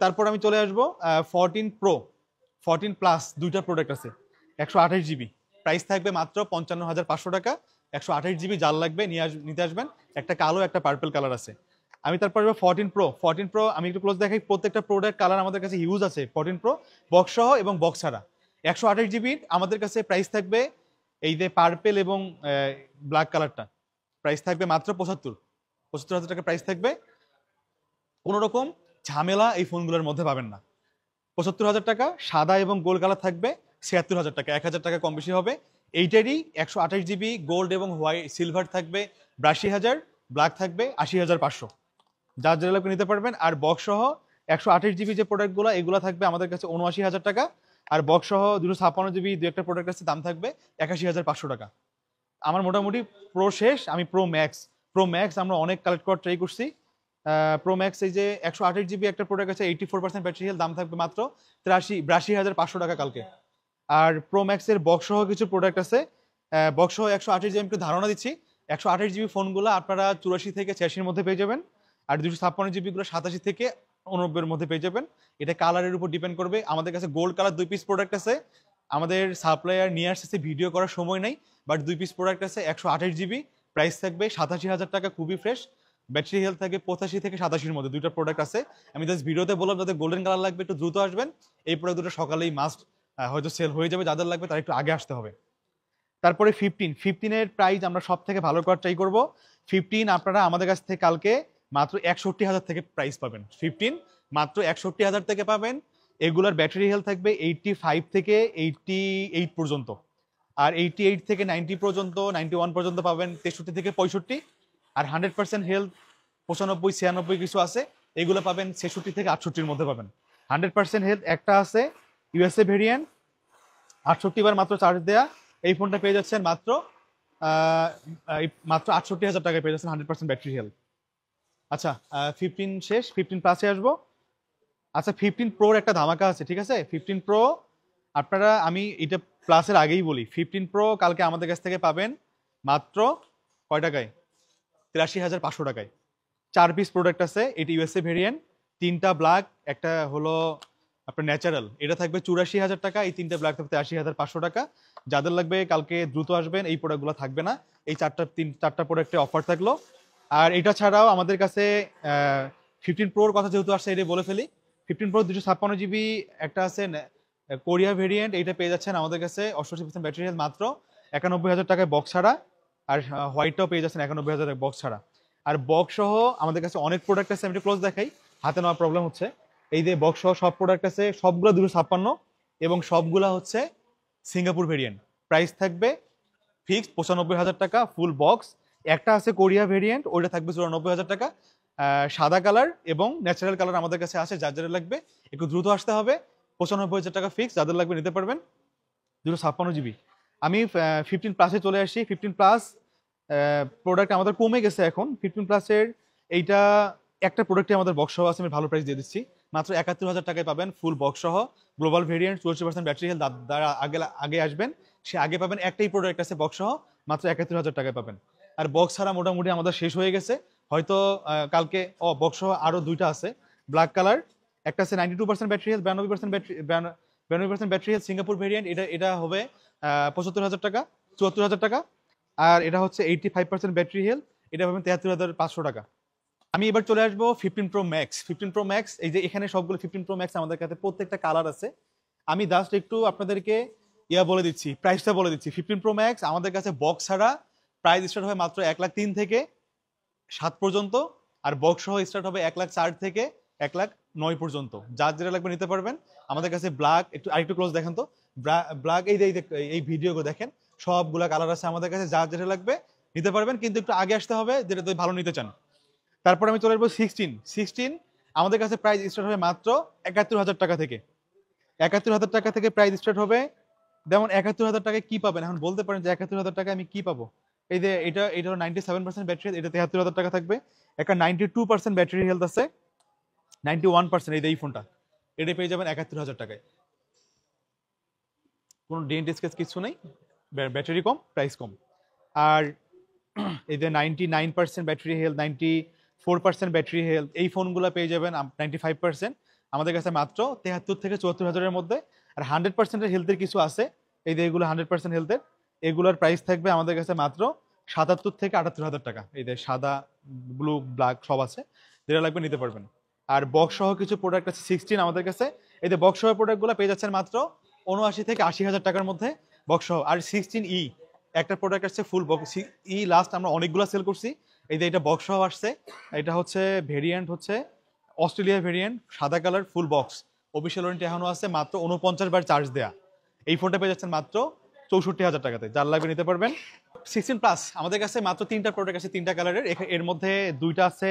তারপর আমি চলে আসবো 14 Pro 14 Plus দুইটা প্রোডাক্ট আছে 128 GB, প্রাইস থাকবে মাত্র 55,500 টাকা। 128 GB জাল লাগবে, নিতে আসবেন। একটা কালো একটা পার্পল কালার আছে। আমি তারপর 14 Pro আমি একটু ক্লোজ দেখাই। প্রত্যেকটা প্রোডাক্ট কালার আমাদের কাছে হিউজ আছে। 14 Pro বক্স সহ এবং বক্স ছাড়া 128 GB আমাদের কাছে প্রাইস থাকবে। এই যে পার্পেল এবং ব্ল্যাক কালারটা প্রাইস থাকবে মাত্র 75,000 টাকা প্রাইস থাকবে। কোনো রকম ঝামেলা এই ফোনগুলোর মধ্যে পাবেন না। 75,000 টাকা। সাদা এবং গোল্ড কালার থাকবে 76,000 টাকা, 1,000 টাকা কম বেশি হবে। এইটারই 128 GB গোল্ড এবং হোয়াইট সিলভার থাকবে 82,000, ব্ল্যাক থাকবে 80,500। যার যেটা লাগবে নিতে পারবেন। আর বক্স সহ 128 GB যে প্রোডাক্টগুলো এগুলো থাকবে আমাদের কাছে 79,000 টাকা। আর বক্স সহ 256 GB দু একটা প্রোডাক্ট আছে, দাম থাকবে 81,500 টাকা। আমার মোটামুটি প্রো শেষ। আমি প্রো ম্যাক্স আমরা অনেক কালেক্ট করার ট্রাই করছি। প্রো ম্যাক্স এই যে 128 GB একটা প্রোডাক্ট আছে 84% ব্যাটারি হেলথ, দাম থাকবে মাত্র 82,500 টাকা কালকে। আর প্রো ম্যাক্সের বক্স সহ কিছু প্রোডাক্ট আছে। বক্স সহ 128 GB একটু ধারণা দিচ্ছি। 128 GB ফোনগুলো আপনারা 84 থেকে 86-র মধ্যে পেয়ে যাবেন। আর 256 GB গুলো 87 থেকে 89-এর মধ্যে পেয়ে যাবেন। এটা কালারের উপর ডিপেন্ড করবে। আমাদের কাছে গোল্ড কালার 2 পিস প্রোডাক্ট আছে। আমাদের সাপ্লায়ার নিয়ে আসছে, ভিডিও করার সময় নাই, বাট 2 পিস প্রোডাক্ট আছে 128 GB, প্রাইস থাকবে 87,000 টাকা, খুবই ফ্রেশ। ব্যাটারি হেলথ থাকে 85 থেকে 87-র মধ্যে। দুইটা প্রোডাক্ট আছে। আমি জাস্ট ভিডিওতে বললাম যাদের গোল্ডেন কালার লাগবে একটু দ্রুত আসবেন। এই প্রোডাক্ট দুটো সকালেই মাস্ট হয়তো সেল হয়ে যাবে। যাদের লাগবে তারা একটু আগে আসতে হবে। তারপরে 15-এর প্রাইস আমরা সব থেকে ভালো করার ট্রাই করবো। 15 আপনারা আমাদের কাছ থেকে কালকে মাত্র 61,000 থেকে প্রাইস পাবেন। 15 মাত্র 61,000 থেকে পাবেন। এগুলার ব্যাটারি হেলথ থাকবে 85 থেকে 88 পর্যন্ত। আর 88 থেকে 90 পর্যন্ত, 91 পর্যন্ত পাবেন 63 থেকে 65। আর 100% হেলথ 95, 96 কিছু আছে, এগুলো পাবেন 66 থেকে 68-র মধ্যে পাবেন। 100% হেলথ একটা আছে ইউএসএ ভেরিয়েন্ট, 68 বার মাত্র চার্জ দেয়া। এই ফোনটা পেয়ে যাচ্ছেন মাত্র 68,000 টাকায় পেয়ে যাচ্ছেন 100% ব্যাটারি হেলথ। আচ্ছা, 15 শেষ, 15 প্লাসে আসবো। আচ্ছা, 15 Proর একটা ধামাকা আছে, ঠিক আছে? 15 Pro আপনারা, আমি এটা প্লাসের আগেই বলি, 15 Pro কালকে আমাদের কাছ থেকে পাবেন মাত্র কয় টাকায়? 83,500 টাকায়। 4 পিস প্রোডাক্ট আছে। এটি ইউএসএ ভেরিয়েন্ট, 3টা ব্ল্যাক, একটা হলো আপনার ন্যাচারাল। এটা থাকবে 84,000 টাকা। এই 3টে ব্ল্যাক থাকবে 80,500 টাকা। যাদের লাগবে কালকে দ্রুত আসবেন। এই প্রোডাক্টগুলো থাকবে না। এই চারটা প্রোডাক্টে অফার থাকলো। আর এটা ছাড়াও আমাদের কাছে 15 Proর কথা যেহেতু আসছে এটা বলে ফেলি। 15 Pro 256 GB একটা আছে কোরিয়া ভেরিয়েন্ট, এইটা পেয়ে যাচ্ছেন আমাদের কাছে 88% ব্যাটারি হেলথ মাত্র 91,000 টাকায় বক্স ছাড়া। আর হোয়াইটটাও পেয়ে যাচ্ছেন 91,000 টাকা বক্স ছাড়া। আর বক্স সহ আমাদের কাছে অনেক প্রোডাক্ট আছে। আমি একটু ক্লোজ দেখাই, হাতে নেওয়ার প্রবলেম হচ্ছে। এই যে বক্স সহ সব প্রোডাক্ট আছে, সবগুলো 256 এবং সবগুলা হচ্ছে সিঙ্গাপুর ভেরিয়েন্ট। প্রাইস থাকবে ফিক্সড 95,000 টাকা ফুল বক্স। একটা আছে কোরিয়া ভেরিয়েন্ট, ওইটা থাকবে 94,000 টাকা। সাদা কালার এবং ন্যাচারাল কালার আমাদের কাছে আছে। যার যারা লাগবে একটু দ্রুত আসতে হবে। 95,000 টাকা ফিক্স, যাদের লাগবে নিতে পারবেন। 256 GB। আমি 15 প্লাসে চলে আসি। 15 প্লাস প্রোডাক্ট আমাদের কমে গেছে এখন। 15 প্লাসের এইটা একটা প্রোডাক্টে আমাদের বক্স সহ আছে, আমি ভালো প্রাইস দিয়ে দিচ্ছি। মাত্র 71,000 টাকায় পাবেন ফুল বক্স সহ গ্লোবাল ভেরিয়েন্ট, 84% ব্যাটারি হেলথ। যারা আগে আসবেন সে আগে পাবেন। একটাই প্রোডাক্ট আছে বক্স সহ, মাত্র 71,000 টাকায় পাবেন। আর বক্স ছাড়া মোটামুটি আমাদের শেষ হয়ে গেছে হয়তো। কালকে বক্স সহ আরো দুইটা আছে ব্ল্যাক কালার। একটা আছে 92% battery health, 92% battery, 92% battery health Singapore variant. এটা হবে 75,000 টাকা, 74,000 টাকা। আর এটা হচ্ছে 85% ব্যাটারি হেলথ, এটা পাবেন 73,500 টাকা। আমি এবার চলে আসবো 15 Pro Max। 15 Pro Max এই যে এখানে সবগুলো 15 Pro Max আমাদের কাছে প্রত্যেকটা কালার আছে। আমি জাস্ট একটু আপনাদেরকে বলে দিচ্ছি, প্রাইসটা বলে দিচ্ছি। 15 Pro Max আমাদের কাছে বক্স ছাড়া প্রাইস স্টার্ট হয় মাত্র 1,03,000 থেকে 7 পর্যন্ত। আর বক্স সহ স্টার্ট হবে 1,04,000 থেকে 1,09,000 পর্যন্ত। যার যেটা লাগবে নিতে পারবেন। আমাদের কাছে ব্ল্যাক, আরেকটু ক্লোজ দেখেন তো, ব্ল্যাক এই ভিডিওগুলো দেখেন, সবগুলা কালার আছে আমাদের কাছে। যার যেটা লাগবে নিতে পারবেন, কিন্তু একটু আগে আসতে হবে যেটা যদি ভালো নিতে চান। তারপর আমি চলে আসবো 16 আমাদের কাছে প্রাইস স্টার্ট হবে মাত্র 71,000 টাকা থেকে। 71,000 টাকা থেকে প্রাইস স্টার্ট হবে। যেমন 71,000 টাকায় কি পাবেন এখন বলতে পারেন যে 71,000 টাকায় আমি কি পাবো? এই যে এটা 97% ব্যাটারি, এটা 73,000 টাকা থাকবে। একটা 92% ব্যাটারি হেলথ আছে, 91% এই ফোনটা, এটা পেয়ে যাবেন 71,000 টাকায়। কোনো ডেন্ট স্কেচ কিছু নেই, ব্যাটারি কম, প্রাইস কম। আর এই যে 99% ব্যাটারি হেলথ, 94% ব্যাটারি হেলথ, এই ফোনগুলো পেয়ে যাবেন 95%। আমাদের কাছে মাত্র 73 থেকে 74,000-এর মধ্যে। আর 100% হেলথের কিছু আছে, এই যে এগুলো 100% হেলথের, এগুলোর প্রাইস থাকবে আমাদের কাছে মাত্র 77 থেকে 78,000 টাকা। এই যে সাদা, ব্লু, ব্ল্যাক সব আছে, যেটা লাগবে নিতে পারবেন। আর বক্স সহ কিছু প্রোডাক্ট আছে 16 আমাদের কাছে। এই যে বক্স সহ প্রোডাক্টগুলো পেয়ে যাচ্ছেন মাত্র 79 থেকে 80,000 টাকার মধ্যে বক্স সহ। আর 16E একটা প্রোডাক্ট আসছে ফুল বক্স ই, লাস্ট আমরা অনেকগুলো সেল করছি। এই যে এটা বক্স সহ আসছে, এটা হচ্ছে ভেরিয়েন্ট হচ্ছে অস্ট্রেলিয়া ভেরিয়েন্ট, সাদা colour, full box, official warranty এখনো আছে, মাত্র 49 বার চার্জ দেয়া। এই ফোনটা পেয়ে যাচ্ছেন মাত্র 64,000 টাকাতে, যার লাগবে নিতে পারবেন। 16 প্লাস আমাদের কাছে মাত্র 3টা প্রোডাক্ট আছে, 3টা কালারের। এর মধ্যে 2টা আছে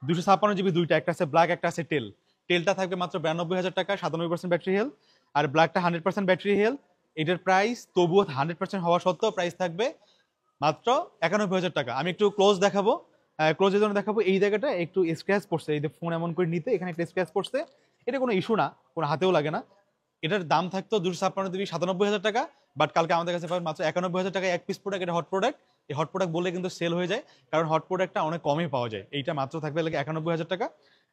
256 জিবি, 2টা, একটা আছে ব্ল্যাক, একটা আছে টেল। টেলটা থাকবে মাত্র 92,000 টাকা, 97% ব্যাটারি হেলথ। আর ব্ল্যাকটা 100% ব্যাটারি হেলথ। এটার প্রাইস তবুও 100% হওয়া সত্ত্বেও প্রাইস থাকবে মাত্র 91,000 টাকা। আমি একটু ক্লোজ দেখাবো, ক্লোজের জন্য দেখাবো। এই জায়গাটা একটু স্ক্র্যাচ পড়ছে, এই যে ফোন এমন করে নিতে এখানে একটা স্ক্র্যাচ পড়ছে, এটা কোনো ইস্যু না, কোনো হাতেও লাগে না। এটার দাম থাকতো 256 জিবি 97,000 টাকা, বাট কালকে আমাদের কাছে পাবেন মাত্র 91,000 টাকা এক পিস প্রোডাক্ট। এটা হট প্রোডাক্ট, এই হট প্রোডাক্ট বললে কিন্তু সেল হয়ে যায়, কারণ হট প্রোডাক্টটা অনেক কমই পাওয়া যায়। এইটা মাত্র থাকবে 91,000 টাকা।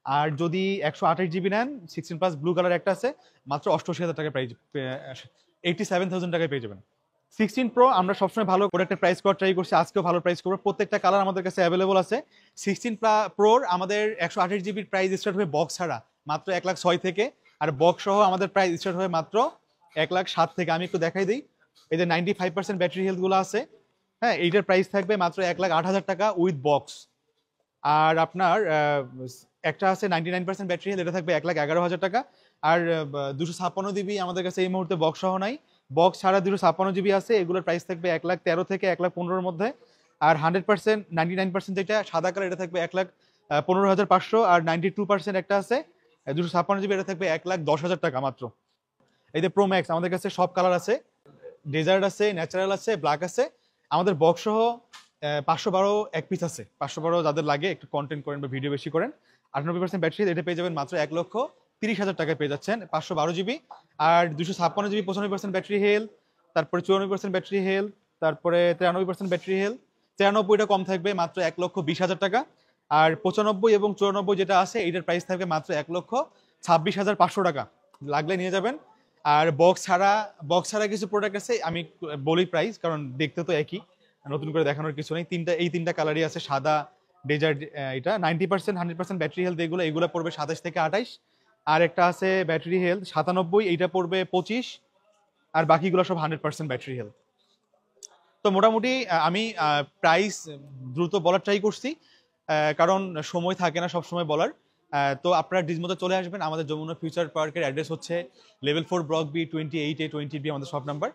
আর যদি 128 জিবি নেন, 16 প্লাস ব্লু কালার একটা আছে, মাত্র 88,000 টাকা প্রাইস, 87,000 টাকায় পেয়ে যাবেন। 16 প্রো আমরা সবসময় ভালো প্রোডাক্টের প্রাইস করার ট্রাই করছি, আজকেও ভালো প্রাইস করবো। প্রত্যেকটা কালার আমাদের কাছে অ্যাভেলেবল আছে। 16 প্রোর আমাদের 128 জিবির প্রাইস স্টার্ট হয়ে বক্স ছাড়া মাত্র 1,06,000 থেকে, আর বক্স সহ আমাদের প্রাইস স্টার্ট হয়ে মাত্র 1,07,000 থেকে। আমি একটু দেখাই দিই, এই যে 95% ব্যাটারি হেলথগুলো আছে, হ্যাঁ, এইটার প্রাইস থাকবে মাত্র 1,08,000 টাকা উইথ বক্স। আর আপনার একটা আছে 99% ব্যাটারি হেলথ, এটা থাকবে 1,11,000 টাকা। আর 256 জিবি আমাদের কাছে এই মুহূর্তে বক্স সহ নাই, বক্স ছাড়া 256 জিবি আছে, এগুলোর প্রাইস থাকবে 1,13,000 থেকে 1,15,000-এর মধ্যে। আর 100% 99% যেটা সাদা কালার, এটা থাকবে 1,15,500। আর 92% একটা আছে 256 জিবি, এটা থাকবে 1,10,000 টাকা মাত্র। এই যে প্রো ম্যাক্স আমাদের কাছে সব কালার আছে, ডেজার্ট আছে, ন্যাচারাল আছে, ব্ল্যাক আছে। আমাদের বক্স সহ 512 এক পিস আছে, 512 যাদের লাগে, একটু কন্টেন্ট করেন বা ভিডিও বেশি করেন, 98% ব্যাটারি, এটা পেয়ে যাবেন মাত্র 1,30,000 টাকায় পেয়ে যাচ্ছেন 512 জিবি। আর 256 জিবি 95% ব্যাটারি হেলথ, তারপরে 94% ব্যাটারি হেলথ, তারপরে 93% ব্যাটারি হেলথ। 93টা কম থাকবে মাত্র 1,20,000 টাকা। আর 95 এবং 94 যেটা আছে, এটার প্রাইস থাকবে মাত্র 1,26,500 টাকা, লাগলে নিয়ে যাবেন। আর বক্স ছাড়া কিছু প্রোডাক্ট আছে, আমি বলি প্রাইস, কারণ দেখতে তো একই, নতুন করে দেখানোর কিছু নেই। এই তিনটা কালারই আছে, সাদা, ডেজার্ট, এটা 90% 100% ব্যাটারি হেলথ, এগুলো পড়বে 27 থেকে 28। আর একটা আছে ব্যাটারি হেলথ 97, এইটা পড়বে 25। আর বাকিগুলো সব 100% ব্যাটারি হেলথ। তো মোটামুটি আমি প্রাইস দ্রুত বলার ট্রাই করছি, কারণ সময় থাকে না সব সময় বলার। তো আপনারা ডিজমোতে চলে আসবেন, আমাদের যমুনা ফিউচার পার্কের অ্যাড্রেস হচ্ছে লেভেল 4 ব্লক বি 28A20B আমাদের শপ নাম্বার।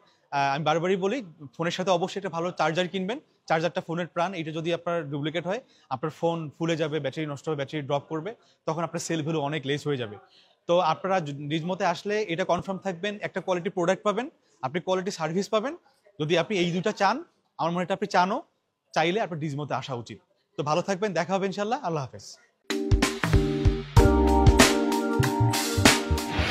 আমি বারবারই বলি, ফোনের সাথে অবশ্যই একটা ভালো চার্জার কিনবেন, চার্জারটা ফোনের প্রাণ। এটা যদি আপনার ডুপ্লিকেট হয়, আপনার ফোন ফুলে যাবে, ব্যাটারি নষ্ট হবে, ব্যাটারি ড্রপ করবে, তখন আপনার সেল ভ্যালু অনেক লেস হয়ে যাবে। তো আপনারা ডিজমোতে আসলে এটা কনফার্ম থাকবেন, একটা কোয়ালিটি প্রোডাক্ট পাবেন, আপনি কোয়ালিটি সার্ভিস পাবেন। যদি আপনি এই দুটো চান, আমার মনে হয় এটা আপনি চাইলে আপনার ডিজমোতে আসা উচিত। তো ভালো থাকবেন, দেখা হবে ইনশাল্লাহ, আল্লাহ হাফেজ।